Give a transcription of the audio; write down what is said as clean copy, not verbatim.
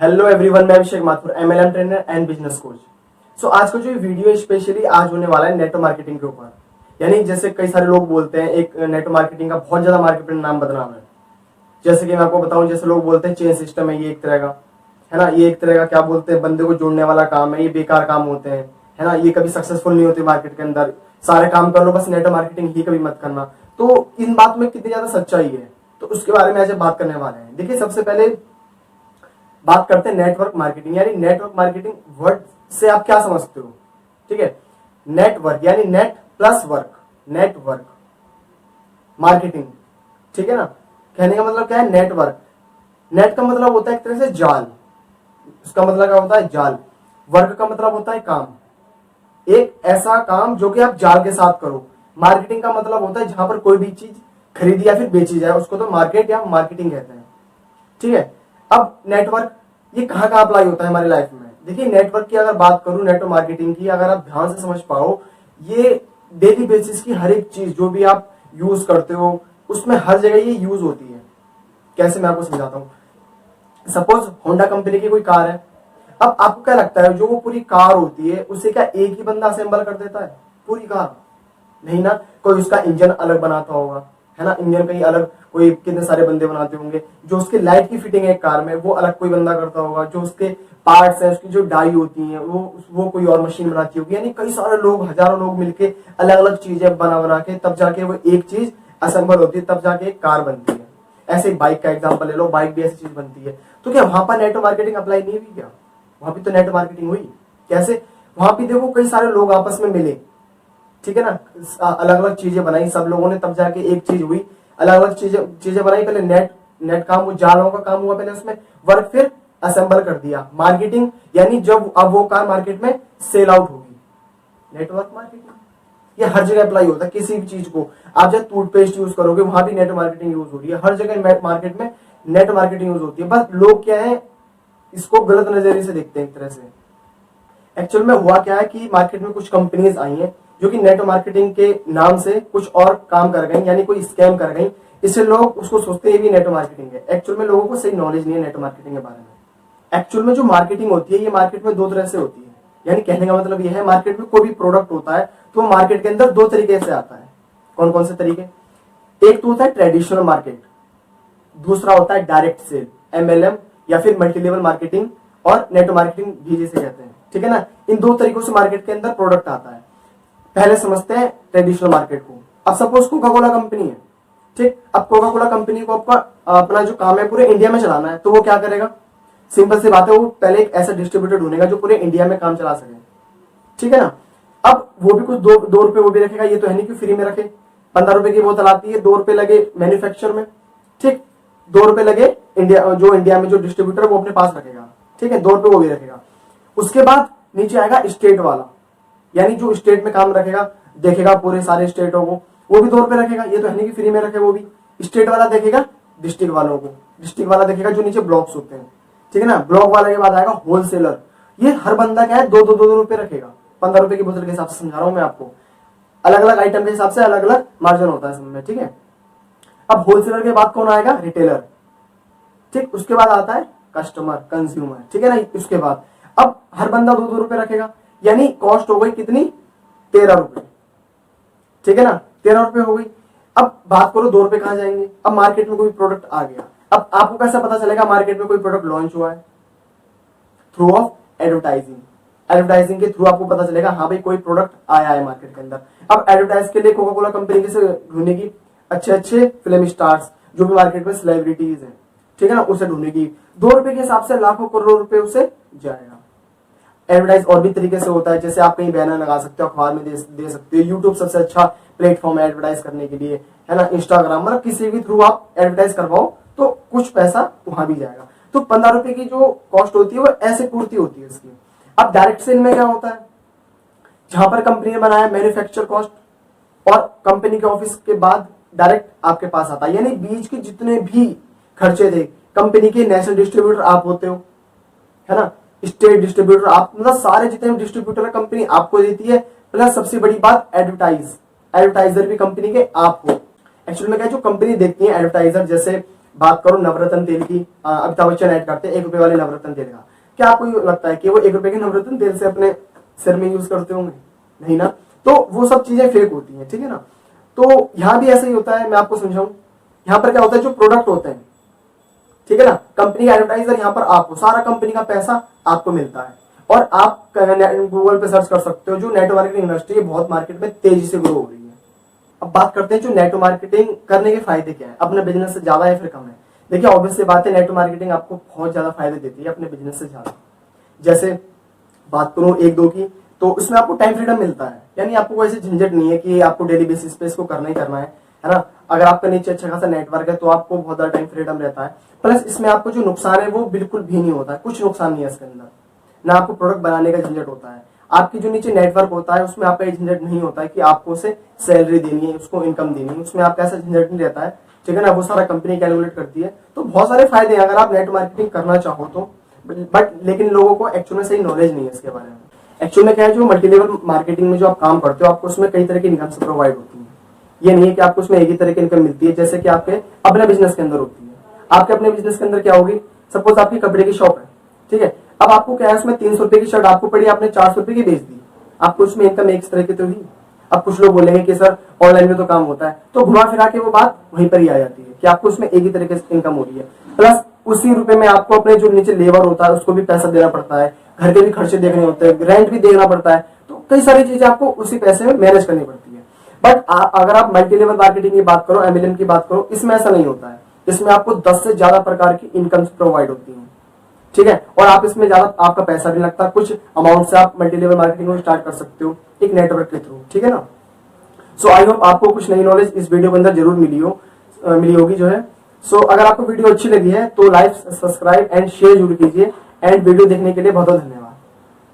Hello everyone, मैं Abhishek Mathur, MLM trainer and business coach. So आज का जो वीडियो स्पेशली आज होने वाला है नेटवर्क मार्केटिंग के ऊपर। यानी जैसे कई सारे लोग बोलते हैं एक नेटवर्क मार्केटिंग का बहुत ज्यादा मार्केट में नाम बदनाम है। जैसे कि मैं आपको बताऊं, जैसे लोग बोलते हैं चेन सिस्टम है, ये एक तरह का है ना, ये एक तरह का क्या बोलते हैं, बंदे को जोड़ने वाला काम है, ये बेकार काम होते हैं, है ना, ये कभी सक्सेसफुल नहीं होते मार्केट के अंदर। सारे काम कर लो, बस नेटवर्क मार्केटिंग ही कभी मत करना। तो इन बात में कितनी ज्यादा सच्चाई है, तो उसके बारे में आज बात करने वाले हैं। देखिए, सबसे पहले बात करते हैं नेटवर्क मार्केटिंग। यानी नेटवर्क मार्केटिंग वर्ड से आप क्या समझते हो? ठीक है, नेटवर्क यानी net plus work, network marketing. ठीक है ना, कहने का मतलब क्या है? नेटवर्क। नेट का मतलब होता है एक तरह से जाल, उसका मतलब क्या होता है? जाल। वर्क का मतलब होता है काम, एक ऐसा काम जो कि आप जाल के साथ करो। मार्केटिंग का मतलब होता है जहां पर कोई भी चीज खरीदी या फिर बेची जाए, उसको तो मार्केट या मार्केटिंग कहते हैं। ठीक है, अब नेटवर्क ये कहाँ कहाँ अप्लाई होता है हमारी लाइफ में? देखिए, नेटवर्क की अगर बात करूं, नेटवर्क मार्केटिंग की, अगर आप ध्यान से समझ पाओ, ये डेली बेसिस की हर एक चीज जो भी आप यूज करते हो उसमें हर जगह ये यूज होती है। कैसे, मैं आपको समझाता हूं। सपोज होंडा कंपनी की कोई कार है। अब आपको क्या लगता है, जो वो पूरी कार होती है उसे क्या एक ही बंदा असेंबल कर देता है पूरी कार? नहीं ना, कोई उसका इंजन अलग बनाता होगा, है ना, इंजन कहीं अलग, कोई कितने सारे बंदे बनाते होंगे। जो उसके लाइट की फिटिंग है कार में, वो अलग कोई बंदा करता होगा। जो उसके पार्ट्स हैं, उसकी जो डाई होती हैं, वो कोई और मशीन बनाती होगी। यानी कई सारे लोग, हजारों लोग मिलके अलग अलग चीजें बना बना के तब जाके वो एक चीज असेंबल होती है, तब जाके एक कार बनती है। ऐसे बाइक का एग्जाम्पल ले लो, बाइक भी ऐसी चीज बनती है। तो क्या वहां पर नेटवर्क मार्केटिंग अप्लाई नहीं हुई? क्या वहां भी तो नेटवर्क मार्केटिंग हुई? कैसे? वहां भी देखो, कई सारे लोग आपस में मिले, ठीक है ना, अलग अलग चीजें बनाई सब लोगों ने, तब जाके एक चीज हुई। अलग अलग चीजें बनाई, पहले नेट नेट काम, वो जालों का काम हुआ पहले, उसमें वर्क, फिर असेंबल कर दिया। मार्केटिंग यानी जब अब वो कार मार्केट में सेल आउट होगी, नेटवर्क मार्केटिंग। ये हर जगह अप्लाई होता है किसी भी चीज को। आप जब टूथपेस्ट यूज करोगे, वहां भी नेट मार्केटिंग यूज हो रही है। हर जगह मार्केट में नेट मार्केटिंग यूज होती है। बस लोग क्या है, इसको गलत नजरिए से देखते हैं एक तरह से। एक्चुअल में हुआ क्या है कि मार्केट में कुछ कंपनीज आई हैं जो कि नेटवर्क मार्केटिंग के नाम से कुछ और काम कर गई, यानी कोई स्कैम कर गई। इससे लोग उसको सोचते हैं भी नेटवर्क मार्केटिंग है। एक्चुअल में लोगों को सही नॉलेज नहीं है नेटवर्क मार्केटिंग के बारे में। एक्चुअल में जो मार्केटिंग होती है, ये मार्केट में दो तरह से होती है। यानी कहने का मतलब यह है, मार्केट में कोई भी प्रोडक्ट होता है तो मार्केट के अंदर दो तरीके से आता है। कौन कौन से तरीके? एक तो होता है ट्रेडिशनल मार्केट, दूसरा होता है डायरेक्ट सेल, एमएलएम, या फिर मल्टी लेवल मार्केटिंग और नेटवर्क मार्केटिंग भी जिसे कहते हैं। ठीक है ना, इन दो तरीकों से मार्केट के अंदर प्रोडक्ट आता है। पहले समझते हैं ट्रेडिशनल मार्केट को। अब सपोज कोका कोला कंपनी है, ठीक। अब कोका कोला कंपनी को अपना जो काम है पूरे इंडिया में चलाना है, तो वो क्या करेगा? सिंपल सी बात है, वो पहले एक ऐसा डिस्ट्रीब्यूटर ढूंढेगा जो पूरे इंडिया में काम चला सके। ठीक है ना, अब वो भी कुछ दो रुपए वो भी रखेगा। ये तो है नहीं कि फ्री में रखे। 15 रुपए की बोतल आती है, 2 रुपए लगे मैन्युफैक्चर में, ठीक, 2 रुपए लगे इंडिया में जो डिस्ट्रीब्यूटर वो अपने पास रखेगा, ठीक है, 2 रुपए वो भी रखेगा। उसके बाद नीचे आएगा स्टेट वाला, यानी जो स्टेट में काम रखेगा, देखेगा पूरे सारे स्टेटों को, वो भी 2 रुपए रखेगा। ये तो है नहीं कि फ्री में रखे। वो भी स्टेट वाला देखेगा डिस्ट्रिक्ट वालों को, डिस्ट्रिक्ट वाला देखेगा जो नीचे ब्लॉक्स होते हैं, ठीक है ना। ब्लॉक वाले के बाद आएगा होलसेलर। ये हर बंदा क्या है, 2 रुपए रखेगा। 15 रुपए की बोतल के हिसाब से समझा रहा हूं मैं आपको। अलग अलग आइटम के हिसाब से अलग अलग मार्जिन होता है इसमें, ठीक है। अब होलसेलर के बाद कौन आएगा? रिटेलर, ठीक। उसके बाद आता है कस्टमर, कंज्यूमर, ठीक है ना। उसके बाद अब हर बंदा 2 रुपए रखेगा, यानी कॉस्ट हो गई कितनी? 13 रुपए, ठीक है ना, 13 रुपए हो गई। अब बात करो 2 रुपए कहां जाएंगे? अब मार्केट में कोई प्रोडक्ट आ गया। अब आपको कैसे पता चलेगा मार्केट में कोई प्रोडक्ट लॉन्च हुआ है? Through of advertising. एडवर्टाइजिंग के थ्रू आपको पता चलेगा, हाँ भाई कोई प्रोडक्ट आया है मार्केट के अंदर। अब एडवर्टाइज के लिए कोका कोला कंपनी कैसे ढूंढेगी? अच्छे अच्छे फिल्म स्टार्स जो भी मार्केट में सेलिब्रिटीज हैं, ठीक है ना, उसे ढूंढेगी। 2 रुपए के हिसाब से लाखों करोड़ रुपए उसे जाएगा। एडवर्टाइज और भी तरीके से होता है, जैसे आप कहीं बैनर लगा सकते हो, अखबार में दे सकते हो। यूट्यूब सबसे अच्छा प्लेटफॉर्म है एडवर्टाइज करने के लिए, है ना। इंस्टाग्राम, मतलब किसी भी थ्रू आप एडवर्टाइज करवाओ तो कुछ पैसा वहां भी जाएगा। तो 15 रुपए की जो कॉस्ट होती है वो ऐसे पूर्ति होती है इसकी। अब डायरेक्ट सेल में क्या होता है? जहां पर कंपनी ने बनाया मैन्युफैक्चर कॉस्ट और कंपनी के ऑफिस के बाद डायरेक्ट आपके पास आता है, यानी बीच के जितने भी खर्चे थे, कंपनी के नेशनल डिस्ट्रीब्यूटर आप होते हो, है ना, स्टेट डिस्ट्रीब्यूटर आप, मतलब सारे जितने डिस्ट्रीब्यूटर है कंपनी आपको देती है। प्लस सबसे बड़ी बात, एडवर्टाइजर भी कंपनी के आप हो। एक्चुअली में क्या, जो कंपनी देखती है एडवर्टाइजर, जैसे बात करो नवरत्न तेल की, अमिताभ बच्चन ऐड करते हैं 1 रुपए वाले नवरत्न तेल का। क्या आपको लगता है कि वो 1 रुपए के नवरत्न तेल से अपने सिर में यूज करते होंगे? नहीं ना। तो वो सब चीजें फेक होती हैं, ठीक है ना। तो यहाँ भी ऐसा ही होता है, मैं आपको समझाऊं। यहाँ पर क्या होता है, जो प्रोडक्ट होते हैं, ठीक है ना, कंपनी का एडवर्टाइजर यहाँ पर आपको सारा कंपनी का पैसा आपको मिलता है, और आप गूगल पे सर्च कर सकते हो। जो नेटवर्क मार्केटिंग इंडस्ट्री है बहुत मार्केट में तेजी से ग्रो हो रही है। अब बात करते हैं जो नेटवर्क मार्केटिंग करने के फायदे क्या है, अपने बिजनेस से ज्यादा या फिर कम है। देखिए ऑब्वियस सी बात है, नेटवर्क मार्केटिंग आपको बहुत ज्यादा फायदे देती है अपने बिजनेस से ज्यादा। जैसे बात करूं 1-2 की, तो उसमें आपको टाइम फ्रीडम मिलता है, यानी आपको कोई ऐसी झंझट नहीं है कि आपको डेली बेसिस पे इसको करना ही करना है ना। अगर आपका नीचे अच्छा खासा नेटवर्क है तो आपको बहुत ज्यादा टाइम फ्रीडम रहता है। प्लस इसमें आपको जो नुकसान है वो बिल्कुल भी नहीं होता है, कुछ नुकसान नहीं है इसके अंदर। ना आपको प्रोडक्ट बनाने का झंझट होता है, आपकी जो नीचे नेटवर्क होता है उसमें आपका ये झंझट नहीं होता है कि आपको उसे सैलरी देनी है, उसको इनकम देनी है, उसमें आपका ऐसा झंझट नहीं रहता है, ठीक है ना। वो सारा कंपनी कैलकुलेट करती है। तो बहुत सारे फायदे हैं अगर आप नेटवर्क मार्केटिंग करना चाहो तो, बट लेकिन लोगों को एक्चुअल में सही नॉलेज नहीं है इसके बारे में। एक्चुअल में क्या है, जो मल्टी लेवल मार्केटिंग में जो आप काम करते हो आपको उसमें कई तरह की इनकम प्रोवाइड होती है। ये नहीं है कि आपको उसमें एक ही तरह की इनकम मिलती है जैसे कि आपके अपने बिजनेस के अंदर होती है। आपके अपने बिजनेस के अंदर क्या होगी, सपोज आपकी कपड़े की शॉप है, ठीक है। अब आपको क्या है, उसमें 300 रुपए की शर्ट आपको पड़ी, आपने 400 रुपए की बेच दी, आपको उसमें इनकम एक तरह की तो हुई। अब कुछ लोग बोलेंगे कि सर ऑनलाइन में तो काम होता है, तो घुमा फिरा के वो बात वहीं पर ही आ जाती है कि आपको उसमें एक ही तरीके से इनकम हो रही है। प्लस उसी रुपए में आपको अपने जो नीचे लेबर होता है उसको भी पैसा देना पड़ता है, घर के भी खर्चे देखने होते हैं, रेंट भी देना पड़ता है, तो कई सारी चीजें आपको उसी पैसे में मैनेज करनी पड़ती है। बट अगर आप मल्टी लेवल मार्केटिंग की बात करो, एमएलएम की बात करो, इसमें ऐसा नहीं होता है। इसमें आपको 10 से ज्यादा प्रकार की इनकम प्रोवाइड होती है, ठीक है। और आप इसमें ज्यादा आपका पैसा भी लगता है, कुछ अमाउंट से आप मल्टी लेवल मार्केटिंग को स्टार्ट कर सकते हो एक नेटवर्क के थ्रू, ठीक है ना। सो आई होप आपको कुछ नई नॉलेज इस वीडियो के अंदर जरूर मिली होगी जो है। सो अगर आपको वीडियो अच्छी लगी है तो लाइक, सब्सक्राइब एंड शेयर जरूर कीजिए। एंड वीडियो देखने के लिए बहुत बहुत धन्यवाद।